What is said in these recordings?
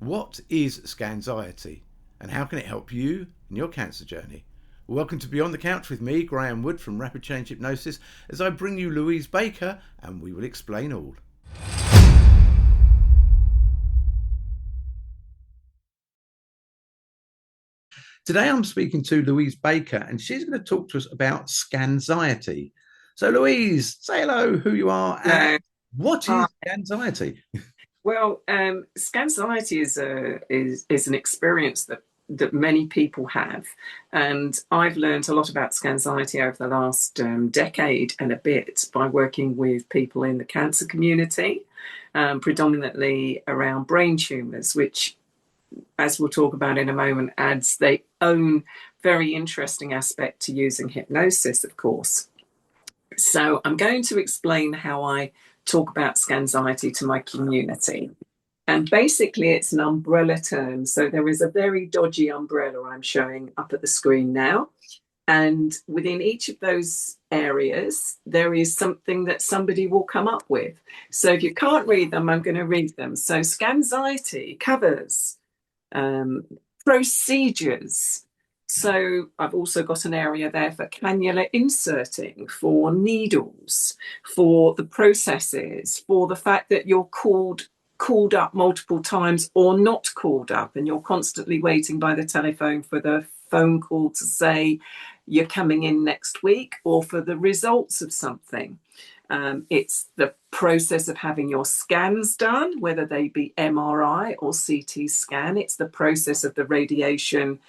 What is Scanxiety and how can it help you in your cancer journey? Welcome to Beyond the Couch with me, Graeme Wood from Rapid Change Hypnosis, as I bring you Louise Baker and we will explain all. Today I'm speaking to Louise Baker and she's going to talk to us about Scanxiety. So Louise, say hello, who you are, No. and what is Scanxiety? Well, Scanxiety is an experience that many people have, and I've learned a lot about Scanxiety over the last decade and a bit by working with people in the cancer community, predominantly around brain tumours, which, as we'll talk about in a moment, adds their own very interesting aspect to using hypnosis, of course. So I'm going to explain how I talk about Scanxiety to my community. And basically, it's an umbrella term. So there is a very dodgy umbrella I'm showing up at the screen now. And within each of those areas, there is something that somebody will come up with. So if you can't read them, I'm going to read them. So Scanxiety covers procedures. So I've also got an area there for cannula inserting, for needles, for the processes, for the fact that you're called up multiple times or not called up, and you're constantly waiting by the telephone for the phone call to say you're coming in next week, or for the results of something. It's the process of having your scans done, whether they be MRI or CT scan. It's the process of the radiation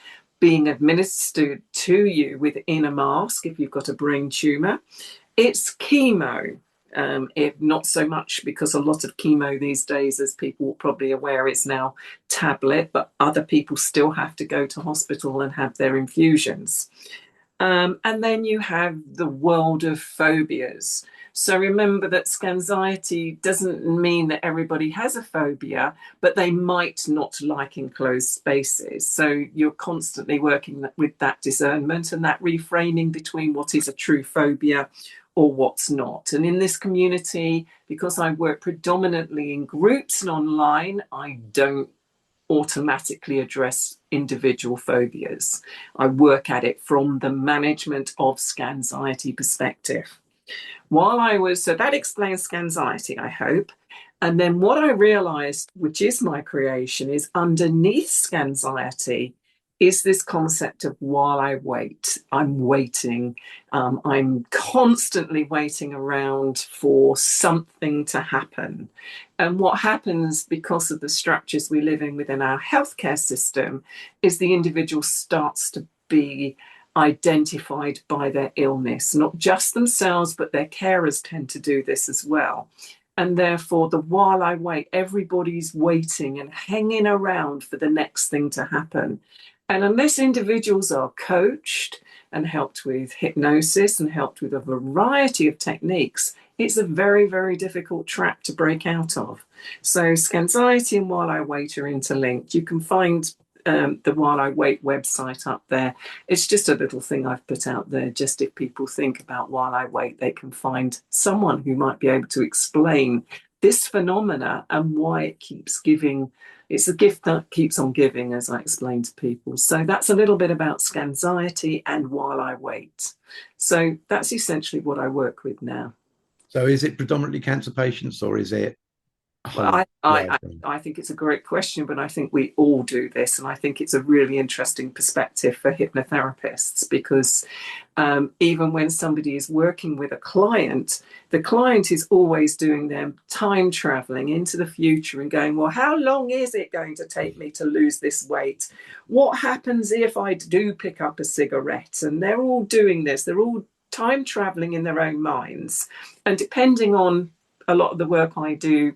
being administered to you within a mask if you've got a brain tumour. It's chemo. If not so much, because a lot of chemo these days, as people are probably aware, it's now tablet, but other people still have to go to hospital and have their infusions. And then you have the world of phobias. So remember that Scanxiety doesn't mean that everybody has a phobia, but they might not like enclosed spaces. So you're constantly working with that discernment and that reframing between what is a true phobia or what's not. And in this community, because I work predominantly in groups and online, I don't automatically address individual phobias. I work at it from the management of Scanxiety perspective. So that explains Scanxiety, I hope. And then what I realized, which is my creation, is underneath Scanxiety is this concept of while I wait. I'm waiting. I'm constantly waiting around for something to happen. And what happens because of the structures we live in within our healthcare system is the individual starts to be identified by their illness, not just themselves, but their carers tend to do this as well. And therefore, the while I wait, everybody's waiting and hanging around for the next thing to happen. And unless individuals are coached and helped with hypnosis and helped with a variety of techniques, it's a very, very difficult trap to break out of. So Scanxiety and While I Wait are interlinked. You can find the While I Wait website up there. It's just a little thing I've put out there, just if people think about While I Wait, they can find someone who might be able to explain this phenomena and why it keeps giving. It's a gift that keeps on giving, as I explain to people. So that's a little bit about Scanxiety and While I Wait. So that's essentially what I work with now. So is it predominantly cancer patients or is it a Well, whole wide thing? I think it's a great question, but I think we all do this. And I think it's a really interesting perspective for hypnotherapists because even when somebody is working with a client, the client is always doing them time traveling into the future and going, well, how long is it going to take me to lose this weight? What happens if I do pick up a cigarette? And they're all doing this. They're all time traveling in their own minds. And depending on a lot of the work I do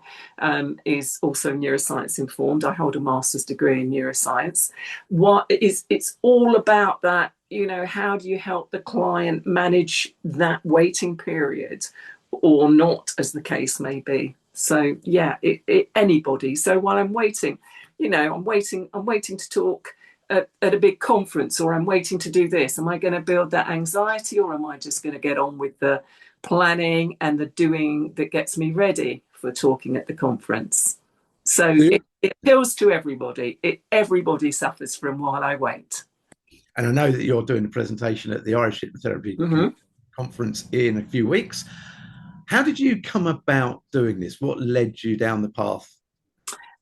is also neuroscience informed. I hold a master's degree in neuroscience. It's all about that, how do you help the client manage that waiting period or not, as the case may be. So yeah, anybody. So while I'm waiting, I'm waiting to talk at a big conference, or I'm waiting to do this. Am I going to build that anxiety, or am I just going to get on with the planning and the doing that gets me ready for talking at the conference? So it appeals to everybody. Everybody suffers from while I wait. And I know that you're doing a presentation at the Irish Hypnotherapy Conference in a few weeks. How did you come about doing this? What led you down the path?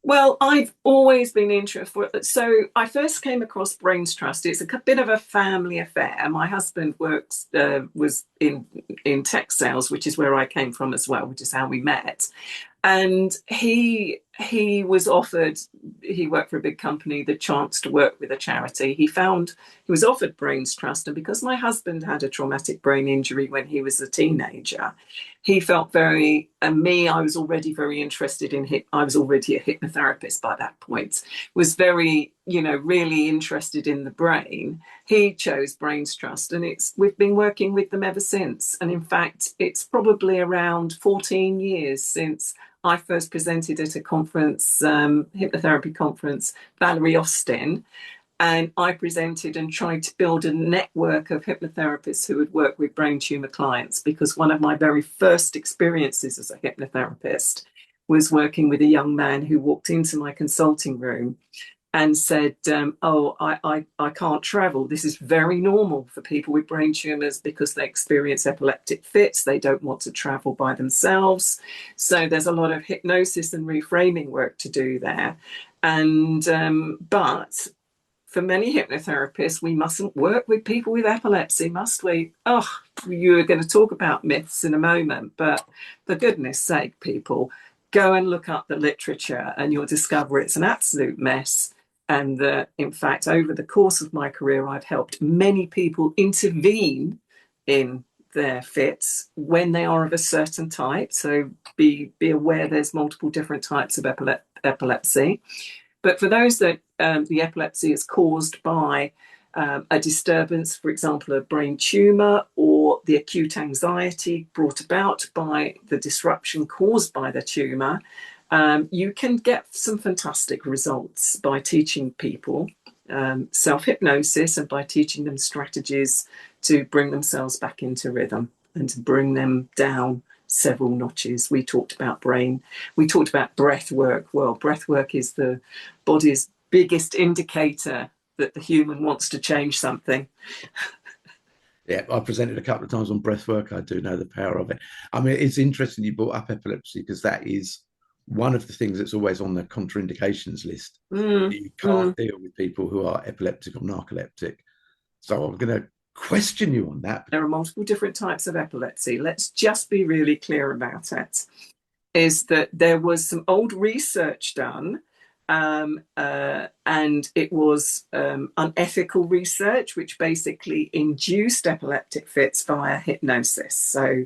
Well, I've always been interested. So I first came across Brains Trust. It's a bit of a family affair. My husband was in tech sales, which is where I came from as well, which is how we met. And he was offered, he worked for a big company, the chance to work with a charity. He was offered Brains Trust, and because my husband had a traumatic brain injury when he was a teenager, he felt I was already very interested in I was already a hypnotherapist by that point, was very, really interested in the brain. He chose Brains Trust, and we've been working with them ever since. And in fact, it's probably around 14 years since I first presented at a conference, hypnotherapy conference, Valerie Austin, and I presented and tried to build a network of hypnotherapists who would work with brain tumor clients, because one of my very first experiences as a hypnotherapist was working with a young man who walked into my consulting room and said, I can't travel. This is very normal for people with brain tumours because they experience epileptic fits. They don't want to travel by themselves. So there's a lot of hypnosis and reframing work to do there. And but for many hypnotherapists, we mustn't work with people with epilepsy, must we? Oh, you're going to talk about myths in a moment, but for goodness sake, people, go and look up the literature and you'll discover it's an absolute mess. And that, in fact, over the course of my career, I've helped many people intervene in their fits when they are of a certain type. So be aware there's multiple different types of epilepsy. But for those that the epilepsy is caused by a disturbance, for example, a brain tumour, or the acute anxiety brought about by the disruption caused by the tumour, you can get some fantastic results by teaching people self-hypnosis and by teaching them strategies to bring themselves back into rhythm and to bring them down several notches. We talked about breath work. Well, breath work is the body's biggest indicator that the human wants to change something. Yeah, I presented a couple of times on breathwork. I do know the power of it. I mean, it's interesting you brought up epilepsy, because that is one of the things that's always on the contraindications list. You can't deal with people who are epileptic or narcoleptic. So I'm going to question you on that. There are multiple different types of epilepsy. Let's just be really clear about it. Is that there was some old research done, and it was unethical research, which basically induced epileptic fits via hypnosis. So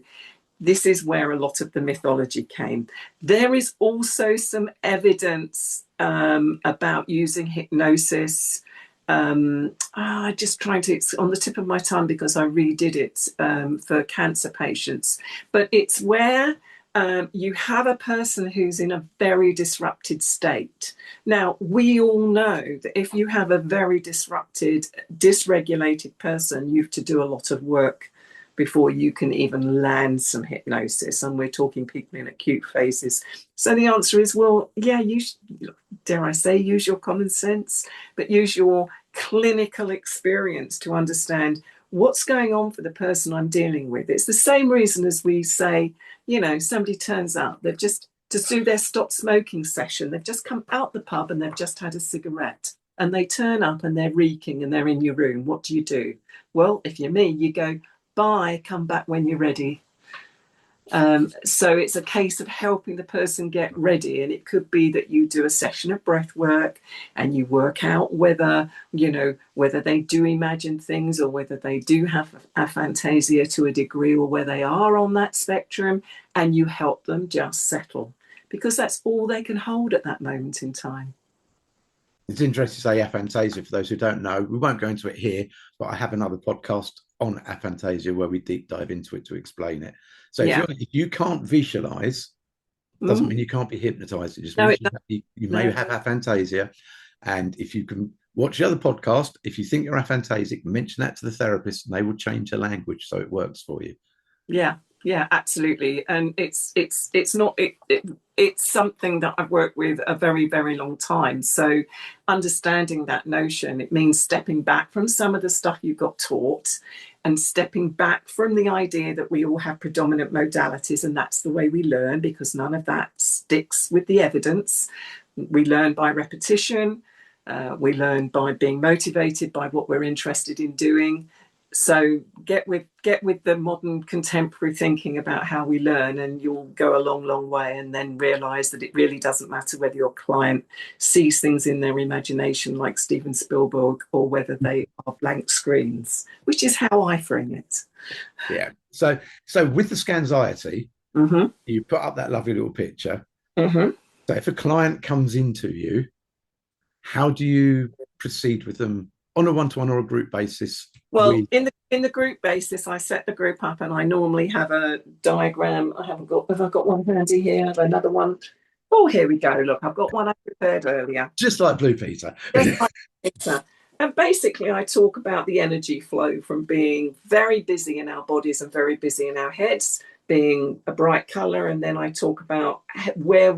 this is where a lot of the mythology came. There is also some evidence about using hypnosis. Just trying to, it's on the tip of my tongue because I redid it for cancer patients. But it's where you have a person who's in a very disrupted state. Now, we all know that if you have a very disrupted, dysregulated person, you have to do a lot of work before you can even land some hypnosis. And we're talking people in acute phases. So the answer is, well, yeah, dare I say, use your common sense, but use your clinical experience to understand what's going on for the person I'm dealing with. It's the same reason as we say, somebody turns up, they've just, to do their stop smoking session, they've just come out the pub and they've just had a cigarette, and they turn up and they're reeking and they're in your room. What do you do? Well, if you're me, you go, bye, come back when you're ready. So it's a case of helping the person get ready. And it could be that you do a session of breath work and you work out whether they do imagine things, or whether they do have aphantasia to a degree, or where they are on that spectrum, and you help them just settle, because that's all they can hold at that moment in time. It's interesting to say aphantasia. For those who don't know, we won't go into it here, but I have another podcast on aphantasia where we deep dive into it to explain it. So if you can't visualize, doesn't mean you can't be hypnotized. It just means you may have aphantasia. And if you can watch the other podcast, if you think you're aphantasic, mention that to the therapist and they will change the language so it works for you. Yeah, Yeah, absolutely. And it's something that I've worked with a very, very long time. So understanding that notion, it means stepping back from some of the stuff you got taught and stepping back from the idea that we all have predominant modalities and that's the way we learn, because none of that sticks with the evidence. We learn by repetition. We learn by being motivated by what we're interested in doing. So get with the modern contemporary thinking about how we learn, and you'll go a long, long way. And then realize that it really doesn't matter whether your client sees things in their imagination like Steven Spielberg or whether they are blank screens, which is how I frame it. Yeah. So with the Scanxiety, you put up that lovely little picture. So if a client comes into you, how do you proceed with them on a one-to-one or a group basis? Well, in the group basis, I set the group up and I normally have a diagram. Have I got one handy here? I have another one. Oh, here we go. Look, I've got one I prepared earlier. Just like Blue Peter. Just like Peter. And basically, I talk about the energy flow from being very busy in our bodies and very busy in our heads, being a bright color. And then I talk about where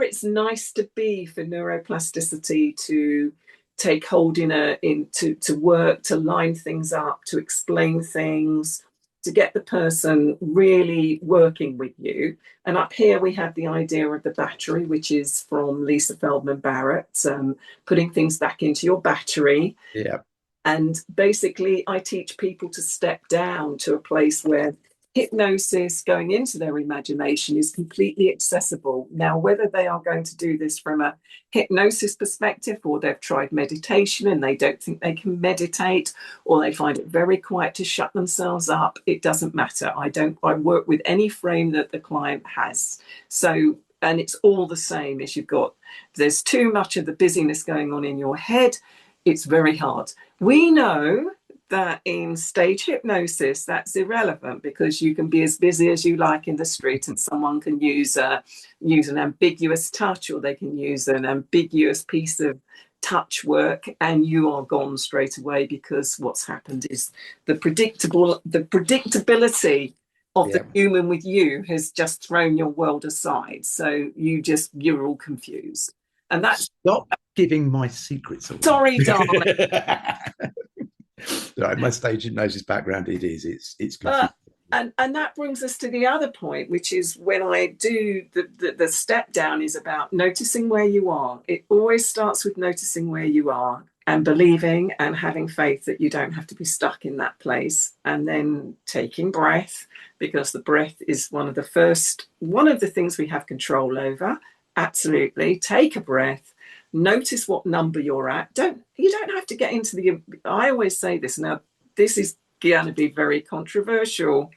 it's nice to be for neuroplasticity to take hold to work, to line things up, to explain things, to get the person really working with you. And up here we have the idea of the battery, which is from Lisa Feldman Barrett, putting things back into your battery. Yeah. And basically I teach people to step down to a place where hypnosis, going into their imagination, is completely accessible. Now, whether they are going to do this from a hypnosis perspective, or they've tried meditation and they don't think they can meditate, or they find it very quiet to shut themselves up, it doesn't matter. I work with any frame that the client has. So, and it's all the same. As there's too much of the busyness going on in your head, it's very hard. We know that in stage hypnosis, that's irrelevant, because you can be as busy as you like in the street and someone can use an ambiguous touch, or they can use an ambiguous piece of touch work, and you are gone straight away, because what's happened is the predictability of the human with you has just thrown your world aside. So you're all confused. And that's... Stop giving my secrets away. Sorry, darling. Right, my stage hypnosis background, it's and that brings us to the other point, which is when I do the step down is about noticing where you are. It always starts with noticing where you are and believing and having faith that you don't have to be stuck in that place, and then taking breath, because the breath is one of the things we have control over. Absolutely. Take a breath. Notice what number you're at. You don't have to get into I always say this. Now, this is going to be very controversial.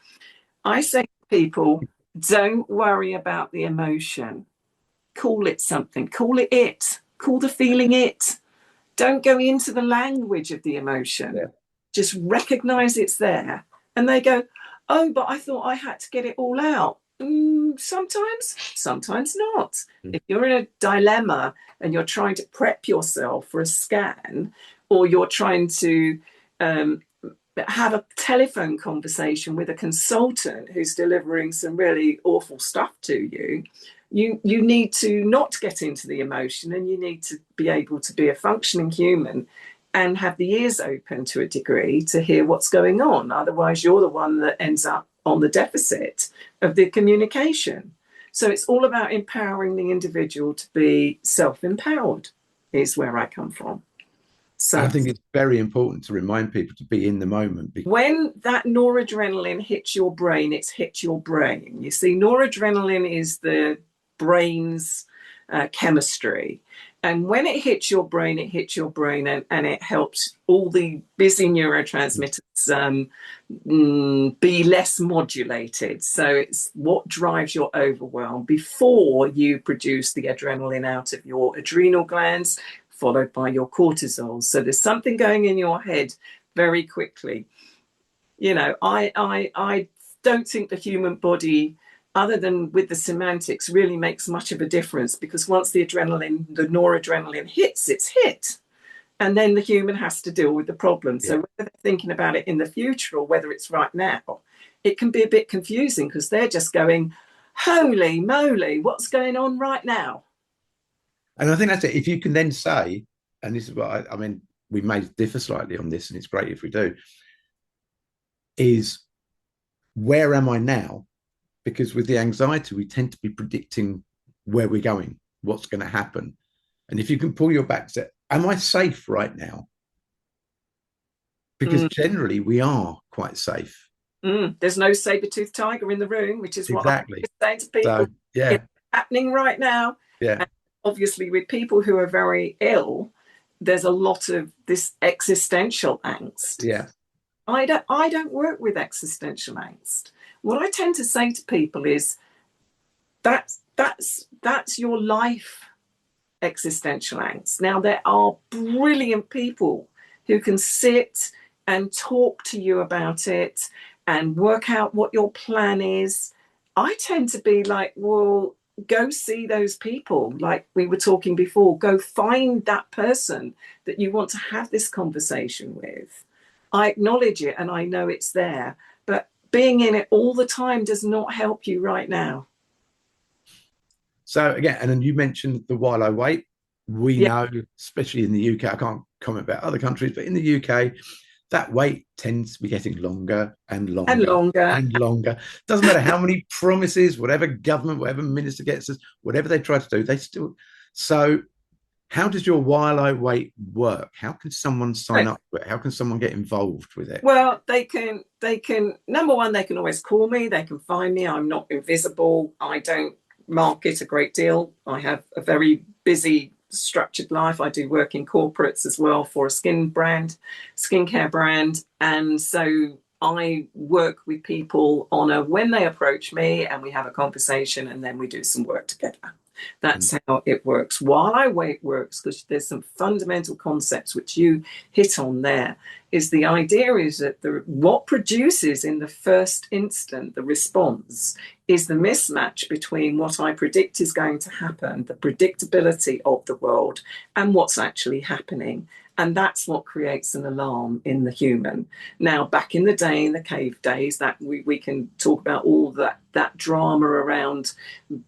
I say to people, don't worry about the emotion. Call it something. Call it it. Call the feeling it. Don't go into the language of the emotion. Yeah. Just recognize it's there. And they go, oh, but I thought I had to get it all out. Sometimes not. If you're in a dilemma and you're trying to prep yourself for a scan, or you're trying to have a telephone conversation with a consultant who's delivering some really awful stuff to you, you need to not get into the emotion, and you need to be able to be a functioning human and have the ears open to a degree to hear what's going on. Otherwise, you're the one that ends up on the deficit of the communication. So it's all about empowering the individual to be self-empowered, is where I come from. So I think it's very important to remind people to be in the moment. When that noradrenaline hits your brain, it's hit your brain. You see, noradrenaline is the brain's chemistry. And when it hits your brain, and it helps all the busy neurotransmitters be less modulated. So it's what drives your overwhelm before you produce the adrenaline out of your adrenal glands, followed by your cortisol. So there's something going in your head very quickly. You know, I don't think the human body, other than with the semantics, really makes much of a difference, because once the noradrenaline hits, it's hit. And then the human has to deal with the problem. So whether they're thinking about it in the future or whether it's right now, it can be a bit confusing because they're just going, holy moly, what's going on right now? And I think that's it. If you can then say, and this is what I mean, we may differ slightly on this, and it's great if we do, is where am I now? Because with the anxiety, we tend to be predicting where we're going, what's going to happen. And if you can pull your back, say, am I safe right now? Because generally we are quite safe. There's no saber-toothed tiger in the room, which is what Exactly. I say to people. So, yeah. It's happening right now. Yeah. And obviously, with people who are very ill, there's a lot of this existential angst. Yeah. I don't work with existential angst. What I tend to say to people is that's your life existential angst. Now, there are brilliant people who can sit and talk to you about it and work out what your plan is. I tend to be like, well, go see those people. Like we were talking before, go find that person that you want to have this conversation with. I acknowledge it and I know it's there, but being in it all the time does not help you right now. So again, and then you mentioned the while I wait. We know, especially in the UK, I can't comment about other countries, but in the UK, that wait tends to be getting longer and longer and longer and longer. Doesn't matter how many promises, whatever government, whatever minister gets us, whatever they try to do, they still. So how does your while I wait work? How can someone sign up to it? How can someone get involved with it? Well, they can, number one, they can always call me. They can find me. I'm not invisible. I don't market a great deal. I have a very busy, structured life. I do work in corporates as well for a skincare brand. And so I work with people on when they approach me and we have a conversation and then we do some work together. That's how it works. While I wait works, because there's some fundamental concepts which you hit on there, is the idea is that what produces in the first instant the response is the mismatch between what I predict is going to happen, the predictability of the world, and what's actually happening. And that's what creates an alarm in the human. Now, back in the day, in the cave days, that we can talk about all that drama around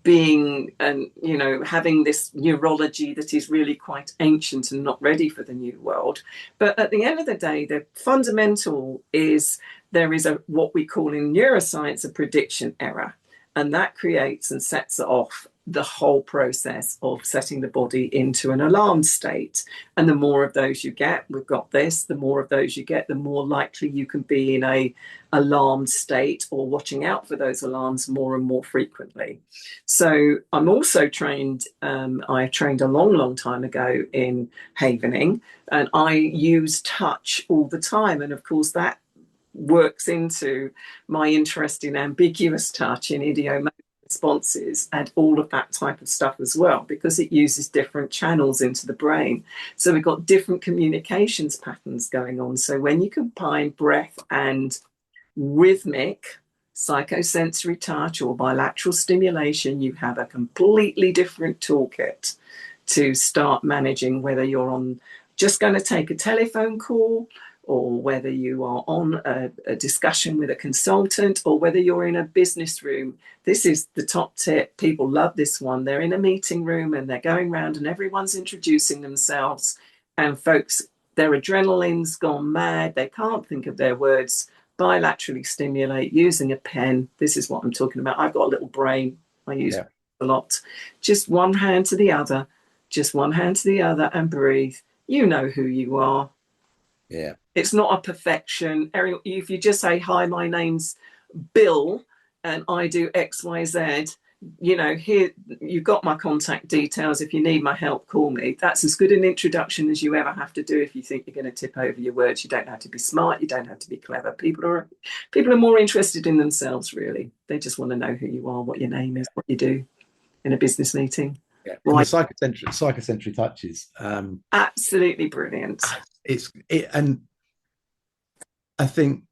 being and having this neurology that is really quite ancient and not ready for the new world. But at the end of the day, the fundamental is there is what we call in neuroscience a prediction error, and that creates and sets off the whole process of setting the body into an alarm state. And the more of those you get, we've got this, the more of those you get, the more likely you can be in a alarmed state or watching out for those alarms more and more frequently. So I'm also trained, I trained a long time ago in havening, and I use touch all the time. And of course that works into my interest in ambiguous touch, in idiomatic responses and all of that type of stuff as well, because it uses different channels into the brain. So we've got different communications patterns going on. So when you combine breath and rhythmic psychosensory touch or bilateral stimulation, you have a completely different toolkit to start managing whether you're on just going to take a telephone call, or whether you are on a discussion with a consultant, or whether you're in a business room. This is the top tip. People love this one. They're in a meeting room and they're going around and everyone's introducing themselves. And folks, their adrenaline's gone mad. They can't think of their words. Bilaterally stimulate using a pen. This is what I'm talking about. I've got a little brain. I use it a lot. Just one hand to the other, just one hand to the other, and breathe. You know who you are. Yeah. It's not a perfection. If you just say, hi, my name's Bill and I do X, Y, Z, here, you've got my contact details. If you need my help, call me. That's as good an introduction as you ever have to do if you think you're going to tip over your words. You don't have to be smart. You don't have to be clever. People are more interested in themselves, really. They just want to know who you are, what your name is, what you do in a business meeting. Yeah. And the psychosensory touches. Absolutely brilliant. And I think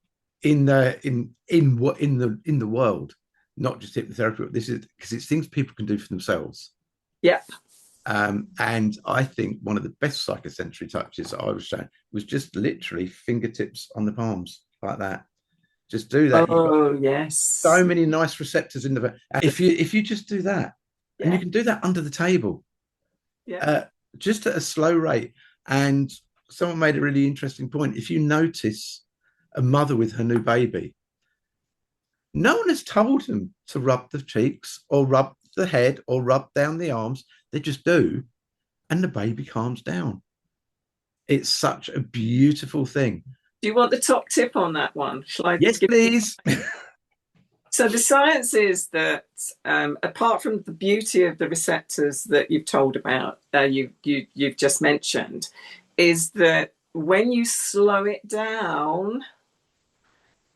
in the world, not just hypnotherapy, but this is because it's things people can do for themselves. Yeah. And I think one of the best psychosensory touches that I was shown was just literally fingertips on the palms like that. Just do that. You've got Oh, so yes. many nice receptors in the brain. If you just do that, and you Yeah. can do that under the table, Yeah. just at a slow rate. And someone made a really interesting point. If you notice a mother with her new baby, no one has told them to rub the cheeks or rub the head or rub down the arms. They just do, and the baby calms down. It's such a beautiful thing. Do you want the top tip on that one? Shall I Yes, give you? please. So the science is that apart from the beauty of the receptors that you've told about, you've just mentioned, is that when you slow it down,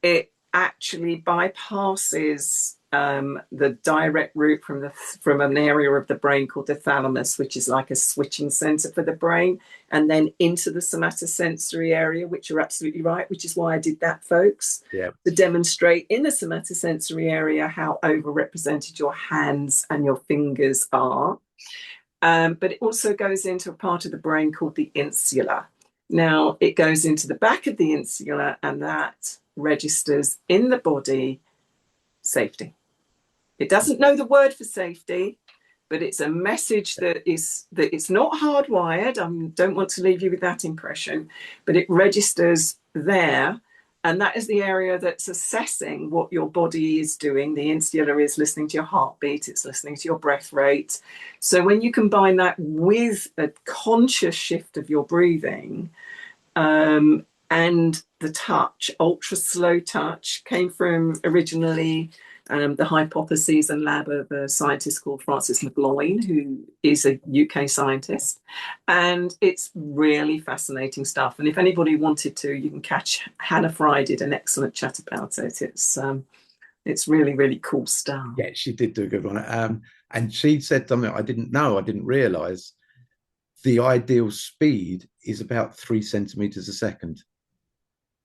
it actually bypasses the direct route from an area of the brain called the thalamus, which is like a switching center for the brain, and then into the somatosensory area, which you're absolutely right, which is why I did that, folks, Yeah. to demonstrate in the somatosensory area how overrepresented your hands and your fingers are. But it also goes into a part of the brain called the insula. Now, it goes into the back of the insula, and that registers in the body safety. It doesn't know the word for safety, but it's a message that it's not hardwired. I don't want to leave you with that impression, but it registers there. And that is the area that's assessing what your body is doing. The insula is listening to your heartbeat, it's listening to your breath rate. So when you combine that with a conscious shift of your breathing, and the touch, ultra slow touch, came from originally the hypotheses and lab of a scientist called Francis McGloin, who is a UK scientist. And it's really fascinating stuff. And if anybody wanted to, you can catch Hannah Fry did an excellent chat about it. It's really, really cool stuff. Yeah, she did do a good one. And she said something I didn't realize. The ideal speed is about 3 centimeters a second.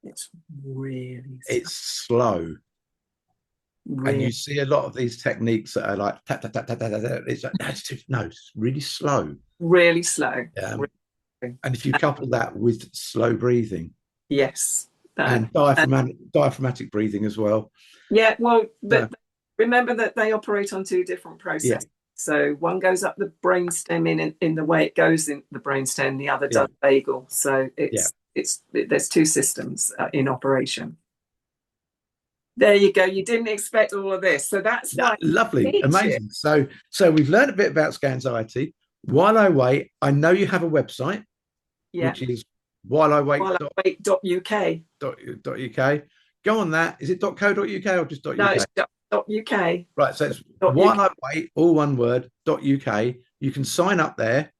It's really slow. Really? And you see a lot of these techniques that are like tap, tap, tap, tap, tap, tap. It's like, no, it's really slow. Really slow. And if you couple that with slow breathing, yes, and diaphragmatic breathing as well. Yeah, well, but remember that they operate on two different processes. Yeah. So one goes up the brainstem in the way it goes in the brainstem, the other does vagal. So there's two systems in operation. There you go. You didn't expect all of this. So that's lovely, amazing. So we've learned a bit about Scanxiety. While I wait, I know you have a website, which is whileiwait.uk. Go on that. Is it .co.uk or just .uk? No, it's .uk. Right. So it's while I wait, all one word, .uk. You can sign up there.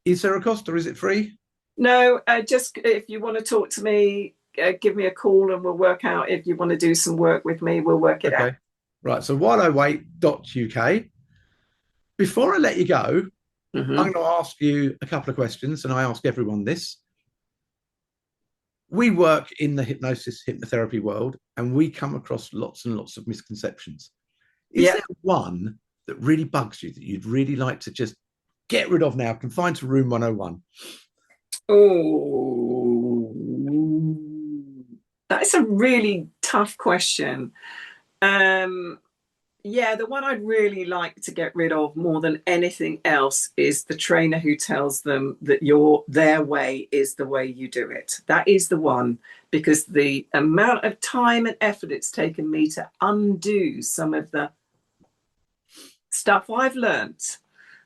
Is there a cost or is it free? No, just if you want to talk to me, give me a call and we'll work out if you want to do some work with me. We'll work it out. Right. So whileiwait.uk. Before I let you go, I'm going to ask you a couple of questions, and I ask everyone this. We work in the hypnotherapy world, and we come across lots and lots of misconceptions. Is there one that really bugs you that you'd really like to just get rid of now, confined to room 101? Oh, that's a really tough question. Yeah, the one I'd really like to get rid of more than anything else is the trainer who tells them that their way is the way you do it. That is the one, because the amount of time and effort it's taken me to undo some of the stuff I've learnt,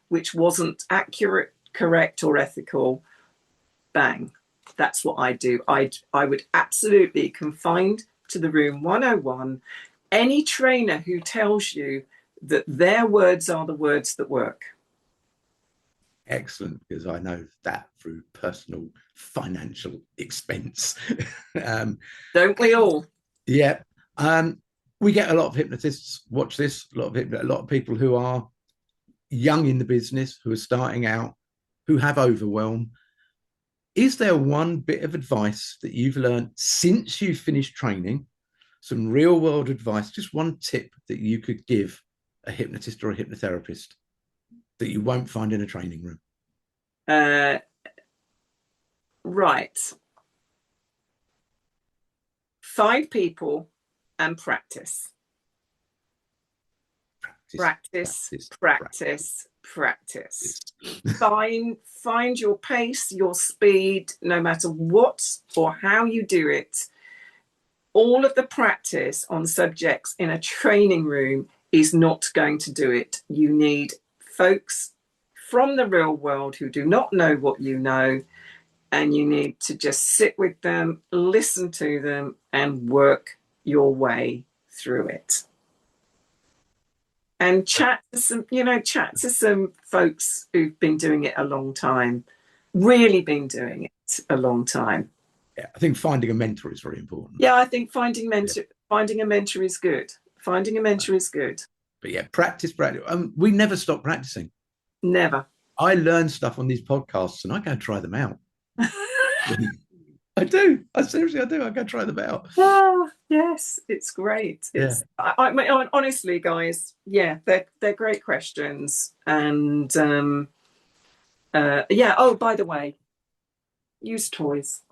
which wasn't accurate, correct, or ethical, bang. That's what I do. I would absolutely confine to the room 101 any trainer who tells you that their words are the words that work. Excellent, because I know that through personal financial expense. Don't we all? Yeah. We get a lot of hypnotists watch this, a lot of people who are young in the business, who are starting out, who have overwhelm. Is there one bit of advice that you've learned since you finished training, some real world advice, just one tip that you could give a hypnotist or a hypnotherapist that you won't find in a training room? Right. 5 people and practice. Practice. Find your pace, your speed, no matter what or how you do it. All of the practice on subjects in a training room is not going to do it. You need folks from the real world who do not know what you know, and you need to just sit with them, listen to them, and work your way through it. And chat to some folks who've been doing it a long time, really been doing it a long time. Yeah, I think finding a mentor is very important. Yeah, I think finding a mentor is good. Finding a mentor is good. But yeah, practice. We never stop practicing. Never. I learn stuff on these podcasts and I go try them out. I do. I do. I go try them out. Oh, yes, it's great. Honestly, guys, yeah, they're great questions. And yeah. Oh, by the way, use toys.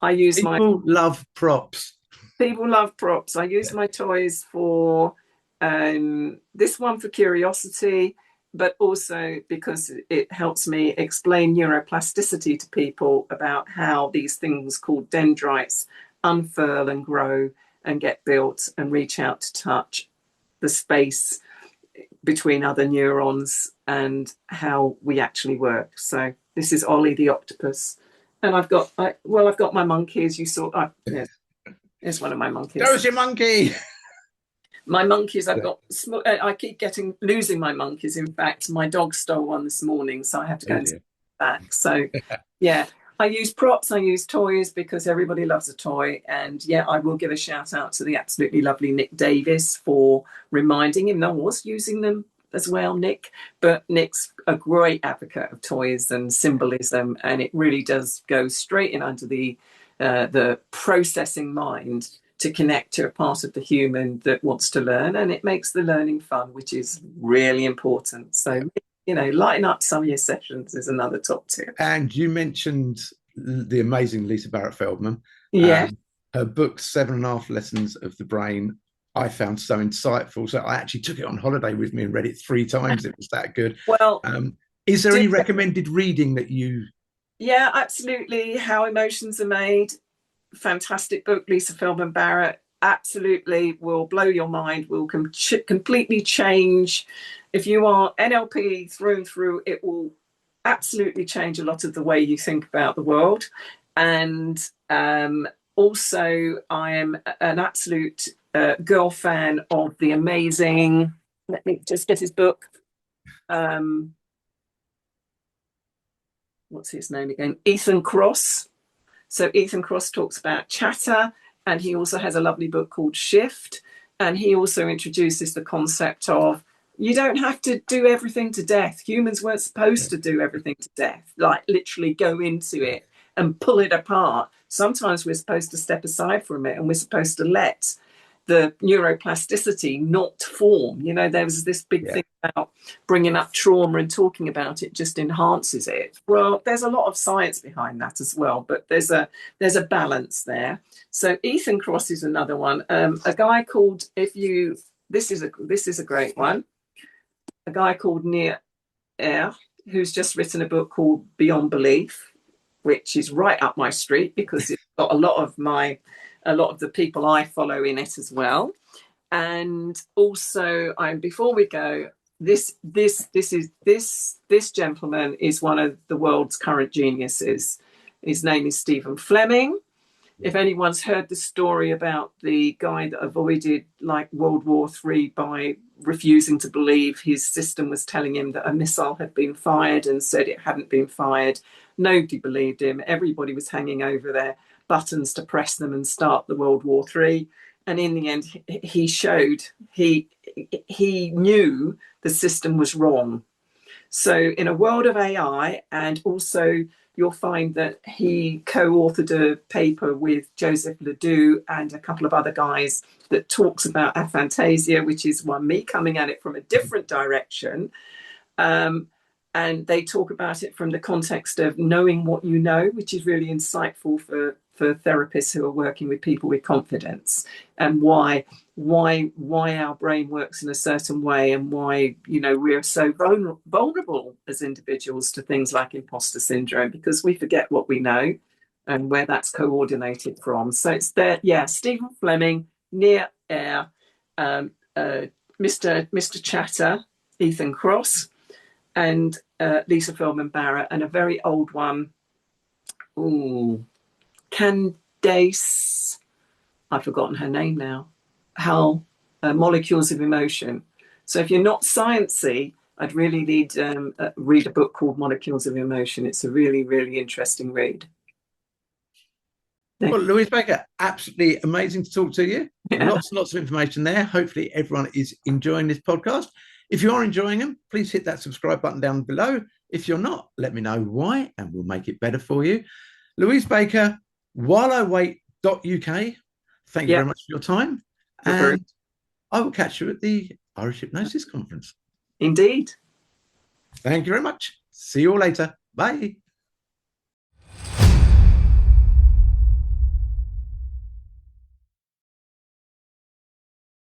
People love props. People love props. I use my toys for this one for curiosity, but also because it helps me explain neuroplasticity to people about how these things called dendrites unfurl and grow and get built and reach out to touch the space between other neurons and how we actually work. So this is Ollie the octopus. And I've got my monkeys. You saw, here's one of my monkeys. There's your monkey. My monkeys, I keep losing my monkeys. In fact, my dog stole one this morning, so I have to go and take it back. So, yeah, I use props, I use toys because everybody loves a toy. And yeah, I will give a shout out to the absolutely lovely Nick Davis for reminding him. I was using them as well, Nick, but Nick's a great advocate of toys and symbolism, and it really does go straight in under the processing mind to connect to a part of the human that wants to learn, and it makes the learning fun, which is really important. So, lighten up some of your sessions is another top tip. And you mentioned the amazing Lisa Barrett-Feldman. Yeah. Her book, 7.5 Lessons of the Brain, I found so insightful. So I actually took it on holiday with me and read it 3 times. It was that good. Well, is there any recommended reading that you... Yeah, absolutely. How Emotions Are Made. Fantastic book, Lisa Feldman Barrett. Absolutely will blow your mind, will completely change. If you are NLP through and through, it will absolutely change a lot of the way you think about the world. And also, I am an absolute girl fan of the amazing, let me just get his book. What's his name again? Ethan Kross. So Ethan Kross talks about chatter, and he also has a lovely book called Shift. And he also introduces the concept of you don't have to do everything to death. Humans weren't supposed to do everything to death, like literally go into it and pull it apart. Sometimes we're supposed to step aside from it, and we're supposed to let the neuroplasticity not form. There was this big thing about bringing up trauma and talking about it just enhances it. Well, there's a lot of science behind that as well, but there's a balance there. So Ethan Kross is another one. A guy called, this is a great one. A guy called Nir Eyre, who's just written a book called Beyond Belief, which is right up my street because it's got a lot of the people I follow in it as well. And also, before we go, this gentleman is one of the world's current geniuses. His name is Stephen Fleming. If anyone's heard the story about the guy that avoided World War III by refusing to believe his system was telling him that a missile had been fired and said it hadn't been fired, nobody believed him. Everybody was hanging over their buttons to press them and start the World War III. And in the end, he showed he knew the system was wrong. So in a world of AI, and also you'll find that he co-authored a paper with Joseph Ledoux and a couple of other guys that talks about aphantasia, which is me coming at it from a different direction. and they talk about it from the context of knowing what you know, which is really insightful for therapists who are working with people with confidence, and why our brain works in a certain way, and why, you know, we're so vulnerable as individuals to things like imposter syndrome, because we forget what we know and where that's coordinated from. So it's there, yeah. Stephen Fleming, Near Air, Mr. Chatter, Ethan Cross, and Lisa Feldman Barrett, and a very old one. Ooh, Candace, I've forgotten her name now. Hal, Molecules of Emotion. So if you're not sciencey, I'd really read a book called Molecules of Emotion. It's a really, really interesting read. Well, Louise Baker, absolutely amazing to talk to you. Yeah. Lots and lots of information there. Hopefully everyone is enjoying this podcast. If you are enjoying them, please hit that subscribe button down below. If you're not, let me know why, and we'll make it better for you. Louise Baker, whileiwait.uk, thank you very much for your time. And I will catch you at the Irish Hypnosis Conference. Indeed. Thank you very much. See you all later. Bye.